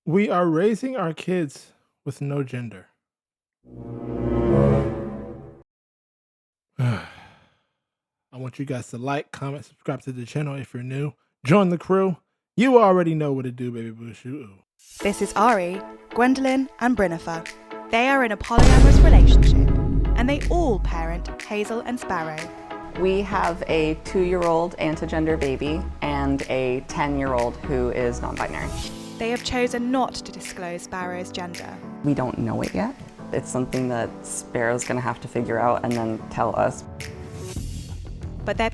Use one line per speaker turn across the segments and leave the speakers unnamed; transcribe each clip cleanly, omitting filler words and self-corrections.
We are raising our kids with no gender. I want you guys to like, comment, subscribe to the channel if you're new. Join the crew. You already know what to do, baby boo shoo.
This is Ari, Gwendolyn, and Brynifer. They are in a polyamorous relationship, and they all parent Hazel and Sparrow.
We have a 2-year-old antigender baby and a 10-year-old who is non-binary.
They have chosen not to disclose Sparrow's gender.
We don't know it yet. It's something that Sparrow's gonna have to figure out and then tell us.
But their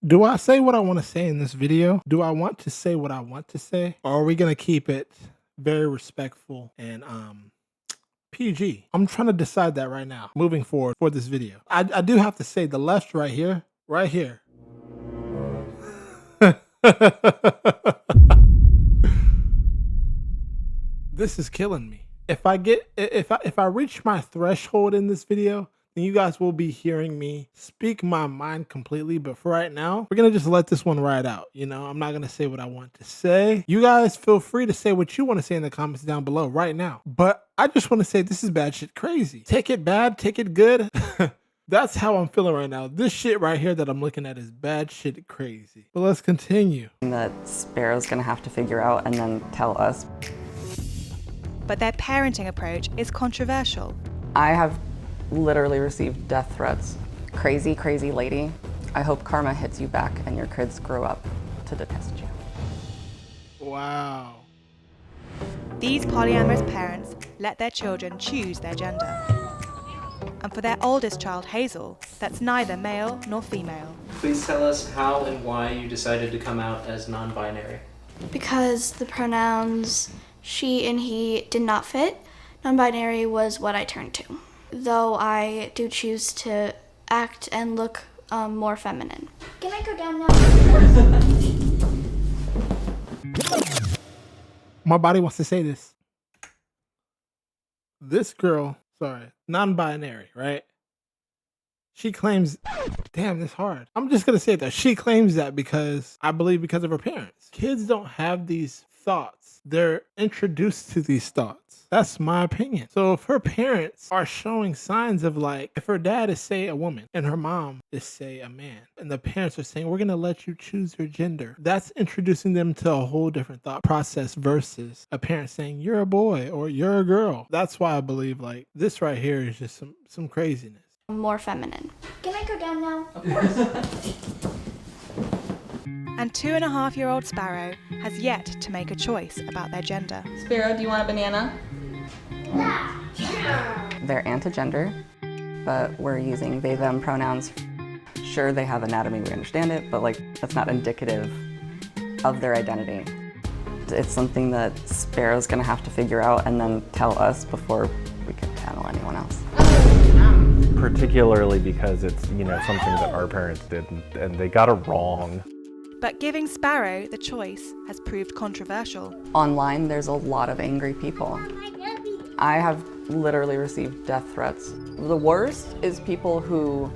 Do I say what I want to say in this video? Do I want to say what I want to say? Or are we going to keep it very respectful and PG? I'm trying to decide that right now, moving forward for this video. I do have to say the left right here. This is killing me. If I reach my threshold in this video, then you guys will be hearing me speak my mind completely. But for right now, we're gonna just let this one ride out. You know, I'm not gonna say what I want to say. You guys feel free to say what you want to say in the comments down below right now. But I just want to say this is bad shit crazy. Take it bad, take it good. That's how I'm feeling right now. This shit right here that I'm looking at is bad shit crazy. But let's continue.
That Sparrow's gonna have to figure out and then tell us.
But their parenting approach is controversial.
I have literally received death threats. Crazy, crazy lady. I hope karma hits you back and your kids grow up to detest you.
Wow.
These polyamorous parents let their children choose their gender. And for their oldest child, Hazel, that's neither male nor female.
Please tell us how and why you decided to come out as non-binary.
Because the pronouns she and he did not fit. Non-binary was what I turned to, though I do choose to act and look more feminine. Can I go down now?
My body wants to say this. This girl, non-binary, right? She claims, damn, this hard. I'm just gonna say that she claims that because I believe because of her parents. Kids don't have these thoughts. They're introduced to these thoughts. That's my opinion. So if her parents are showing signs of like, if her dad is say a woman and her mom is say a man, and the parents are saying, we're gonna let you choose your gender, that's introducing them to a whole different thought process versus a parent saying, you're a boy or you're a girl. That's why I believe like this right here is just some craziness.
More feminine. Can I go down now?
Of course.
And 2.5-year-old Sparrow has yet to make a choice about their gender.
Sparrow, do you want a banana? They're antigender, but we're using they, them pronouns. Sure, they have anatomy, we understand it, but like that's not indicative of their identity. It's something that Sparrow's gonna have to figure out and then tell us before we can tell anyone else.
Particularly because it's, you know, something that our parents did and they got it wrong.
But giving Sparrow the choice has proved controversial.
Online, there's a lot of angry people. I have literally received death threats. The worst is people who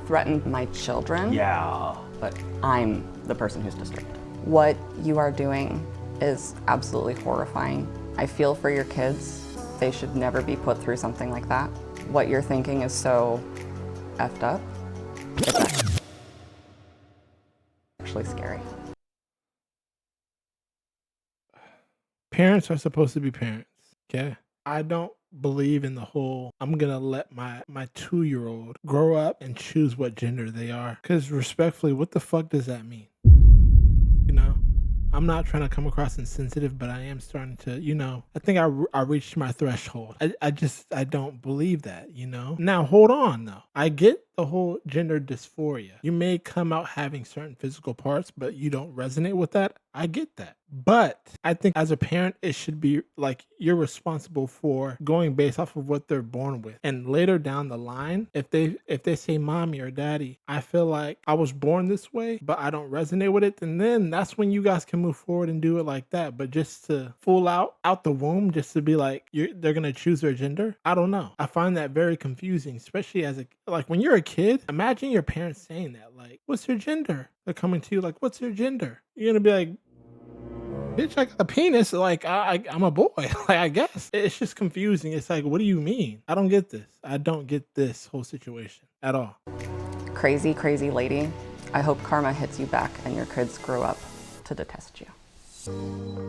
threaten my children.
Yeah.
But I'm the person who's disturbed. What you are doing is absolutely horrifying. I feel for your kids. They should never be put through something like that. What you're thinking is so effed up. It's actually scary.
Parents are supposed to be parents, okay? I don't believe in the whole, I'm gonna let my 2-year-old grow up and choose what gender they are. Because respectfully, what the fuck does that mean? You know? I'm not trying to come across insensitive, but I am starting to, you know, I think I reached my threshold. I don't believe that, you know? Now, hold on, though. I get the whole gender dysphoria. You may come out having certain physical parts, but you don't resonate with that. I get that. But I think as a parent, it should be like you're responsible for going based off of what they're born with. And later down the line, if they say mommy or daddy, I feel like I was born this way, but I don't resonate with it, and then that's when you guys can move forward and do it like that. But just to fool out the womb, just to be like they're gonna choose their gender, I don't know. I find that very confusing, especially as like when you're a kid. Imagine your parents saying that, like, "What's your gender?" They're coming to you like, "What's your gender?" You're gonna be like, "Bitch, I got a penis. Like, I'm a boy." Like, I guess it's just confusing. It's like, what do you mean? I don't get this. I don't get this whole situation at all.
Crazy, crazy lady. I hope karma hits you back and your kids grow up to detest you.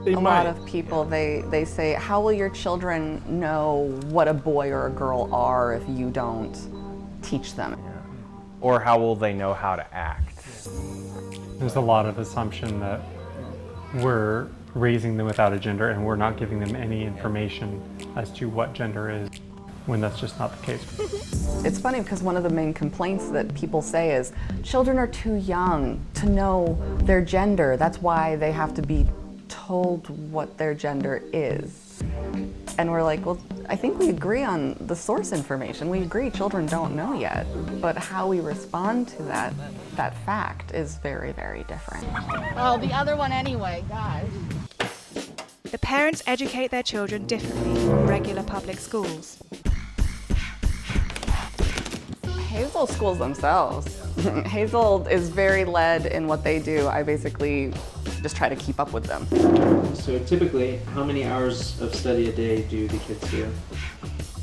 They
A
might.
lot of people, they say, how will your children know what a boy or a girl are if you don't teach them?
Or how will they know how to act?
There's a lot of assumption that we're raising them without a gender and we're not giving them any information as to what gender is, when that's just not the case.
It's funny because one of the main complaints that people say is children are too young to know their gender. That's why they have to be told what their gender is. And we're like, well, I think we agree on the source information. We agree children don't know yet, but how we respond to that fact is very, very different.
Oh, the other one anyway, gosh.
The parents educate their children differently from regular public schools.
Hazel schools themselves. Hazel is very led in what they do. I basically just try to keep up with them.
So typically, how many hours of study a day do the kids do?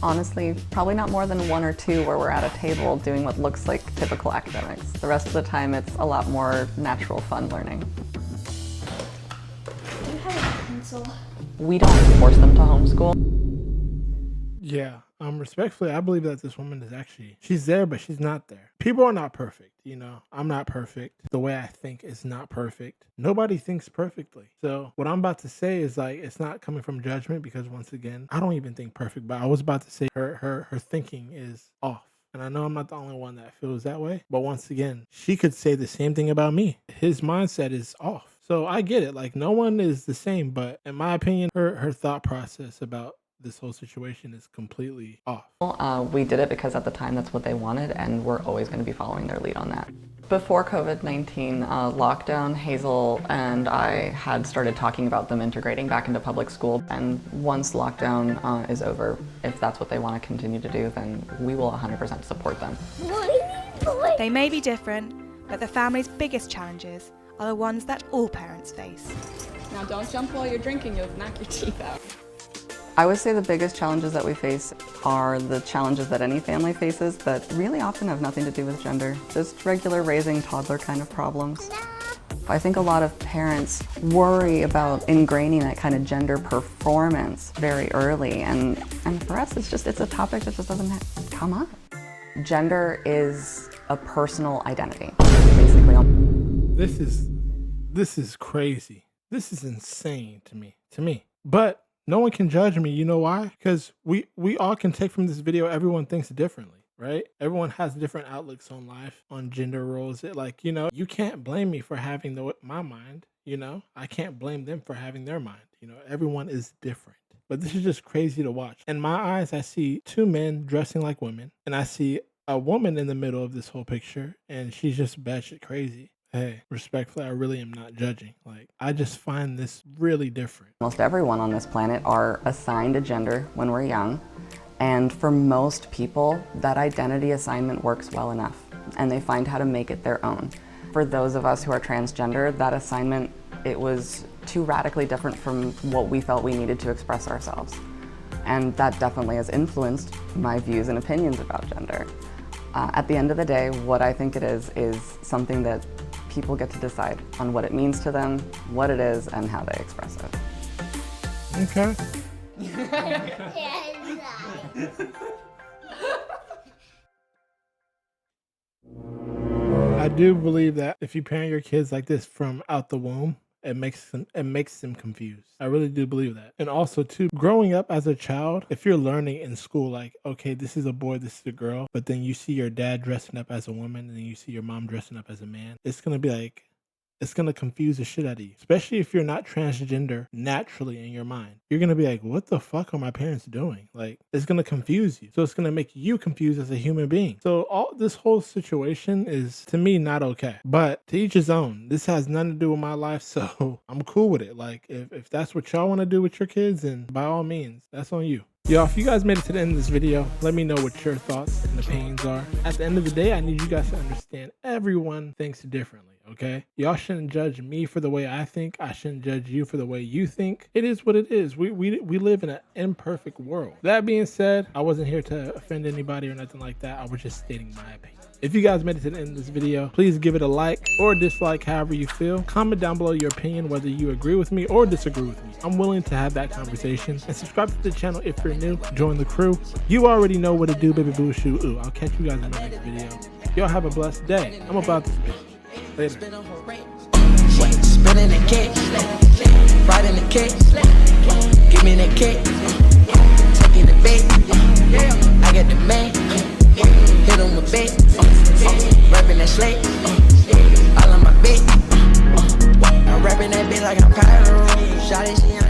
Honestly, probably not more than 1 or 2 where we're at a table doing what looks like typical academics. The rest of the time it's a lot more natural, fun learning.
Do you have a pencil?
We don't force them to homeschool.
Yeah. Respectfully, I believe that this woman is she's there, but she's not there. People are not perfect, you know. I'm not perfect. The way I think is not perfect. Nobody thinks perfectly. So what I'm about to say is like, it's not coming from judgment because once again, I don't even think perfect, but I was about to say her thinking is off. And I know I'm not the only one that feels that way. But once again, she could say the same thing about me. His mindset is off. So I get it. Like, no one is the same. But in my opinion, her thought process about this whole situation is completely off.
We did it because at the time that's what they wanted, and we're always going to be following their lead on that. Before COVID-19 lockdown, Hazel and I had started talking about them integrating back into public school. And once lockdown is over, if that's what they want to continue to do, then we will 100% support them.
They may be different, but the family's biggest challenges are the ones that all parents face.
Now don't jump while you're drinking, you'll knock your teeth out.
I would say the biggest challenges that we face are the challenges that any family faces that really often have nothing to do with gender. Just regular raising toddler kind of problems. I think a lot of parents worry about ingraining that kind of gender performance very early, and for us it's a topic that just doesn't come up. Gender is a personal identity, basically.
This is crazy. This is insane to me. But no one can judge me. You know why? Because we all can take from this video, everyone thinks differently, right? Everyone has different outlooks on life, on gender roles. Like, you know, you can't blame me for having my mind, you know? I can't blame them for having their mind. You know, everyone is different. But this is just crazy to watch. In my eyes, I see 2 men dressing like women, and I see a woman in the middle of this whole picture, and she's just batshit crazy. Hey, respectfully, I really am not judging. Like, I just find this really different.
Most everyone on this planet are assigned a gender when we're young, and for most people, that identity assignment works well enough, and they find how to make it their own. For those of us who are transgender, that assignment, it was too radically different from what we felt we needed to express ourselves. And that definitely has influenced my views and opinions about gender. At the end of the day, what I think it is something that people get to decide on what it means to them, what it is, and how they express it.
Okay. I do believe that if you parent your kids like this from out the womb, it makes them confused. I really do believe that. And also too, growing up as a child, if you're learning in school, like, okay, this is a boy, this is a girl, but then you see your dad dressing up as a woman and then you see your mom dressing up as a man, it's gonna be like, it's gonna confuse the shit out of you. Especially if you're not transgender naturally in your mind. You're gonna be like, what the fuck are my parents doing? Like, it's gonna confuse you. So it's gonna make you confused as a human being. So all this whole situation is, to me, not okay. But to each his own. This has nothing to do with my life, so I'm cool with it. Like, if that's what y'all wanna do with your kids, then by all means, that's on you. Y'all, if you guys made it to the end of this video, let me know what your thoughts and opinions are. At the end of the day, I need you guys to understand everyone thinks differently, okay? Y'all shouldn't judge me for the way I think. I shouldn't judge you for the way you think. It is what it is. We live in an imperfect world. That being said, I wasn't here to offend anybody or nothing like that. I was just stating my opinion. If you guys made it to the end of this video, please give it a like or dislike, however you feel. Comment down below your opinion, whether you agree with me or disagree with me. I'm willing to have that conversation. And subscribe to the channel if you're new. Join the crew. You already know what to do, baby boo shoo. Ooh, I'll catch you guys in my next video. Y'all have a blessed day. I'm about this bitch. Later.
Spinning the cake, riding the cake, give me the cake, taking the bait, I get the man, hit on my bait, rapping that slate, all on my bait, I'm rapping that bitch like I'm Pyro, shawty, she